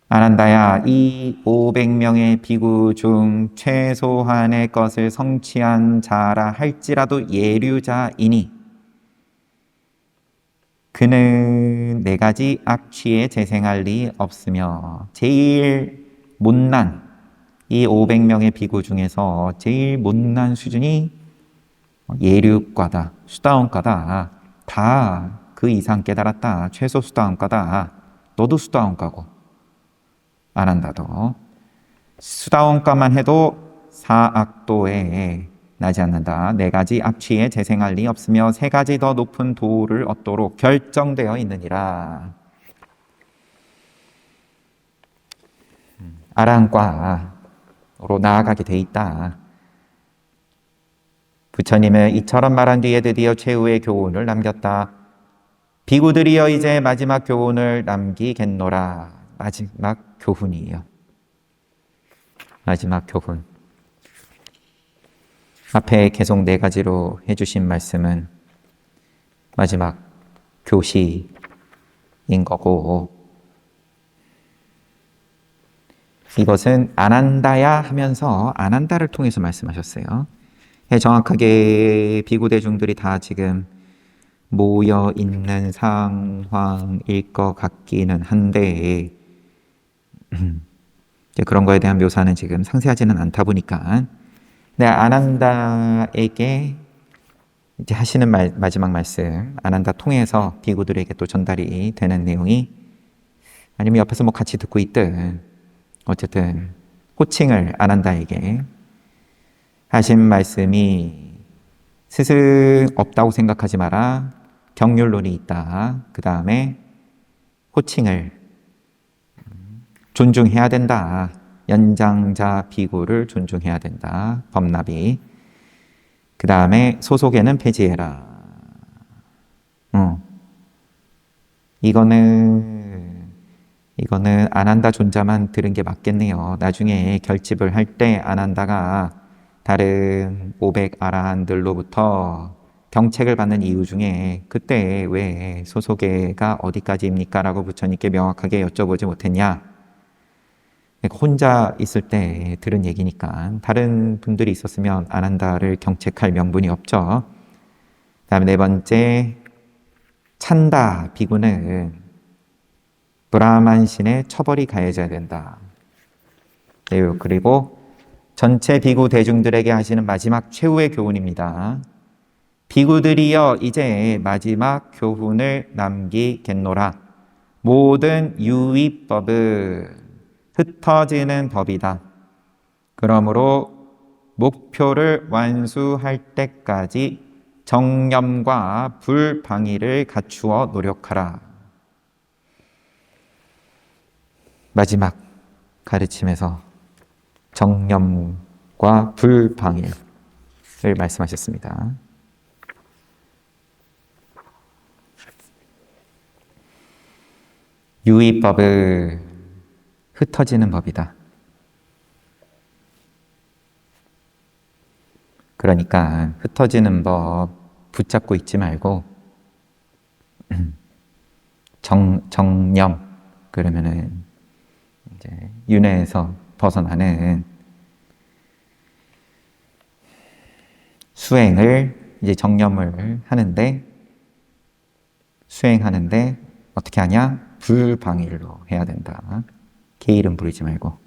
아난다야, 이 500명의 비구 중 최소한의 것을 성취한 자라 할지라도 예류자이니 그는 네 가지 악취에 재생할 리 없으며 제일 못난 이 500명의 비구 중에서 제일 못난 수준이 예류과다, 수다원과다. 다 그 이상 깨달았다. 최소 수다원과다. 너도 수다원과고 아난다도 수다원과만 해도 사악도에 나지 않는다. 네 가지 악취에 재생할 리 없으며 세 가지 더 높은 도를 얻도록 결정되어 있느니라. 아란과로 나아가게 돼 있다. 부처님은 이처럼 말한 뒤에 드디어 최후의 교훈을 남겼다. 비구들이여 이제 마지막 교훈을 남기겠노라. 마지막 교훈이에요. 마지막 교훈. 앞에 계속 네 가지로 해주신 말씀은 마지막 교시인 거고 이것은 아난다야 하면서 아난다를 통해서 말씀하셨어요. 정확하게 비구 대중들이 다 지금 모여 있는 상황일 것 같기는 한데 그런 거에 대한 묘사는 지금 상세하지는 않다 보니까 아난다에게 이제 하시는 마지막 말씀, 아난다 통해서 비구들에게 또 전달이 되는 내용이 아니면 옆에서 뭐 같이 듣고 있든 어쨌든 호칭을 아난다에게 하신 말씀이 스승 없다고 생각하지 마라. 경륜론이 있다. 그 다음에 호칭을 존중해야 된다. 연장자 비구를 존중해야 된다. 법나비. 그 다음에 소속에는 폐지해라. 이거는 아난다 존자만 들은 게 맞겠네요. 나중에 결집을 할 때 아난다가 다른 500 아라한들로부터 경책을 받는 이유 중에 그때 왜 소속애가 어디까지입니까? 라고 부처님께 명확하게 여쭤보지 못했냐? 그러니까 혼자 있을 때 들은 얘기니까 다른 분들이 있었으면 안 한다를 경책할 명분이 없죠. 다음에 네 번째, 찬다 비구는 브라만 신의 처벌이 가해져야 된다. 네, 그리고 전체 비구 대중들에게 하시는 마지막 최후의 교훈입니다. 비구들이여 이제 마지막 교훈을 남기겠노라. 모든 유의법은 흩어지는 법이다. 그러므로 목표를 완수할 때까지 정념과 불방위를 갖추어 노력하라. 마지막 가르침에서 정념과 불방위를 말씀하셨습니다. 유의법은 흩어지는 법이다. 그러니까 흩어지는 법 붙잡고 있지 말고 정념, 그러면은 이제 윤회에서 벗어나는 수행을 이제 정념을 하는데, 수행하는데 어떻게 하냐? 불방일로 해야 된다. 게으름 부리지 말고.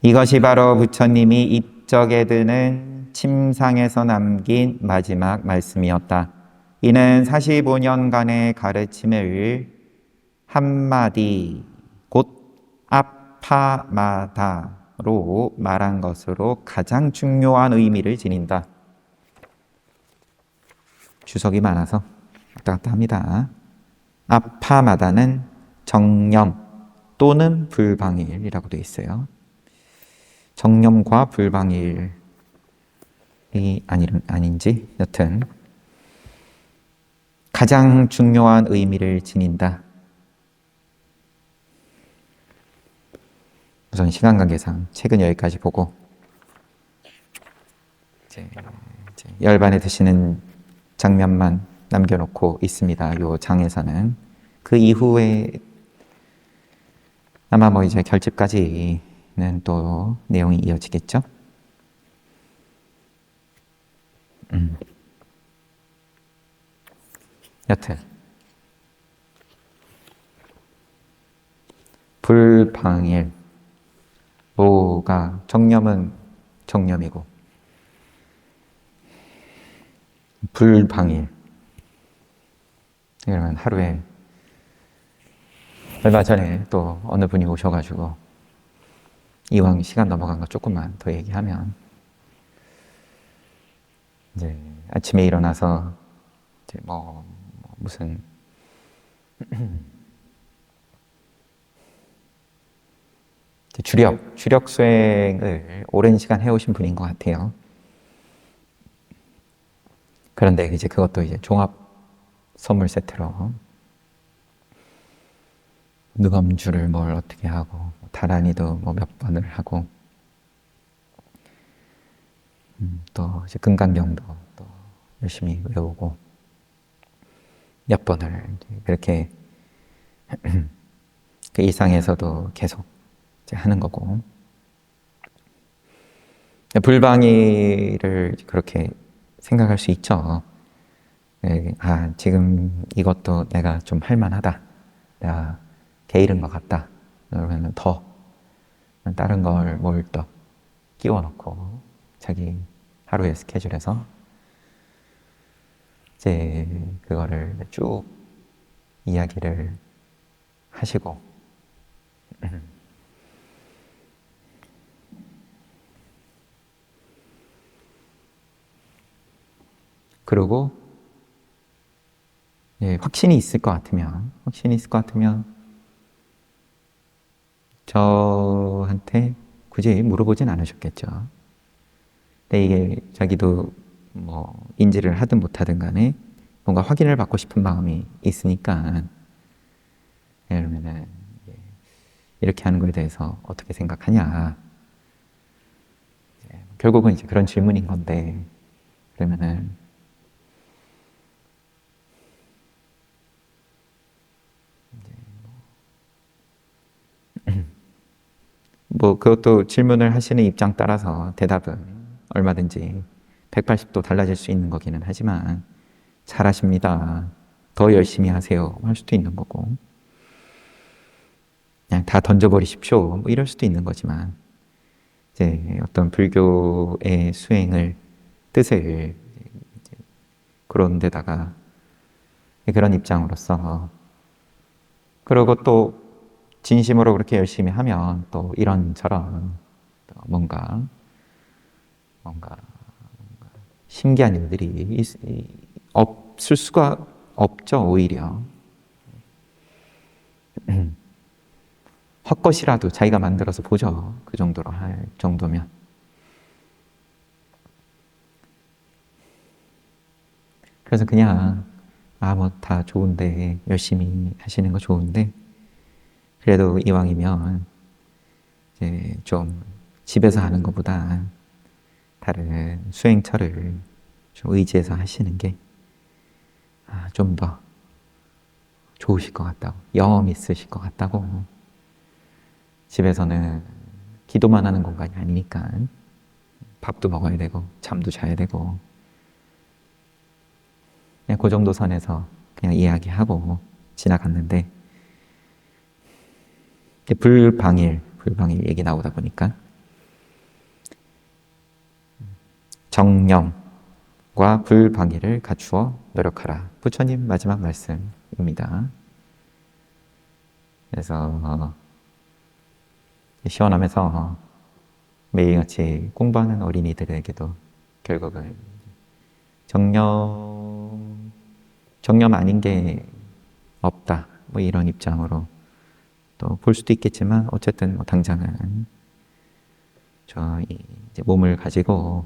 이것이 바로 부처님이 입적에 드는 침상에서 남긴 마지막 말씀이었다. 이는 45년간의 가르침을 한마디 곧 아파마다로 말한 것으로 가장 중요한 의미를 지닌다. 주석이 많아서 왔다 갔다 합니다. 아파마다는 정념 또는 불방일이라고 되어 있어요. 정념과 불방일이 아닌지 여튼 가장 중요한 의미를 지닌다. 우선 시간 관계상 책은 여기까지 보고 이제 열반에 드시는 장면만 남겨놓고 있습니다. 요 장에서는 그 이후에 아마 뭐 이제 결집까지는 또 내용이 이어지겠죠. 여튼 불방일, 뭐가 정념은 정념이고 불방일, 그러면 하루에 얼마 전에 또 어느 분이 오셔가지고 이왕 시간 넘어간 거 조금만 더 얘기하면, 이제 아침에 일어나서 이제 무슨 주력 수행을 오랜 시간 해오신 분인 것 같아요. 그런데 이제 그것도 이제 종합 선물 세트로 누검주를 뭘 어떻게 하고 다란이도 뭐 몇 번을 하고 또 이제 금강경도 또 열심히 외우고 몇 번을 그렇게 그 일상에서도 계속 이제 하는 거고, 불방위를 그렇게 생각할 수 있죠. 아, 지금 이것도 내가 좀 할만하다. 내가 게으른 것 같다. 그러면 더 다른 걸 뭘 또 끼워 넣고 자기 하루의 스케줄에서 이제 그거를 쭉 이야기를 하시고 그리고 확신이 있을 것 같으면 저한테 굳이 물어보진 않으셨겠죠. 근데 이게 자기도 뭐 인지를 하든 못하든 간에 뭔가 확인을 받고 싶은 마음이 있으니까, 그러면은 이렇게 하는 거에 대해서 어떻게 생각하냐. 결국은 이제 그런 질문인 건데, 그러면은 뭐 그것도 질문을 하시는 입장 따라서 대답은 얼마든지 180도 달라질 수 있는 거기는 하지만 잘하십니다. 더 열심히 하세요. 할 수도 있는 거고 그냥 다 던져버리십시오. 뭐 이럴 수도 있는 거지만 이제 어떤 불교의 수행을 뜻을 이제 그런 데다가 그런 입장으로서 그리고 또 진심으로 그렇게 열심히 하면 또 이런저런 또 뭔가 신기한 일들이 없을 수가 없죠. 오히려 헛것이라도 자기가 만들어서 보죠. 그 정도로 할 정도면. 그래서 그냥 뭐 다 좋은데 열심히 하시는 거 좋은데 그래도 이왕이면 이제 좀 집에서 하는 것보다 다른 수행처를 좀 의지해서 하시는 게 좀 더 좋으실 것 같다고, 영험 있으실 것 같다고. 집에서는 기도만 하는 공간이 아니니까 밥도 먹어야 되고 잠도 자야 되고 그냥 그 정도 선에서 그냥 이야기하고 지나갔는데 불방일 얘기 나오다 보니까 정념과 불방일을 갖추어 노력하라. 부처님 마지막 말씀입니다. 그래서 시원하면서 매일같이 공부하는 어린이들에게도 결국은 정념 아닌 게 없다. 뭐 이런 입장으로 또 볼 수도 있겠지만 어쨌든 뭐 당장은 이제 몸을 가지고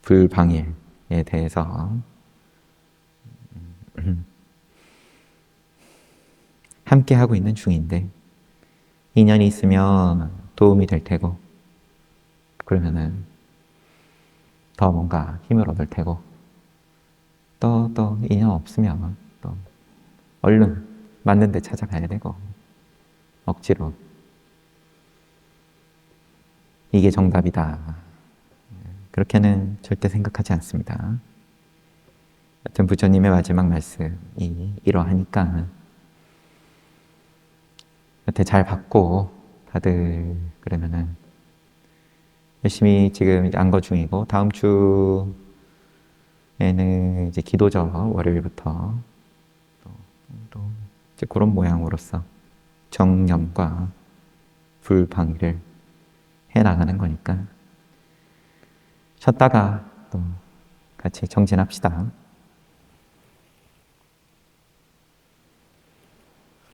불방일에 대해서 함께 하고 있는 중인데 인연이 있으면 도움이 될 테고 그러면은 더 뭔가 힘을 얻을 테고 또 인연 없으면 또 얼른 맞는 데 찾아가야 되고 억지로 이게 정답이다 그렇게는 절대 생각하지 않습니다. 하여튼 부처님의 마지막 말씀이 이러하니까 여태 잘 받고 다들 그러면은 열심히 지금 이제 안거 중이고 다음 주에는 이제 기도죠. 월요일부터 또 이제 그런 모양으로서 정념과 불방일을 해 나가는 거니까 쉬었다가 또 같이 정진합시다.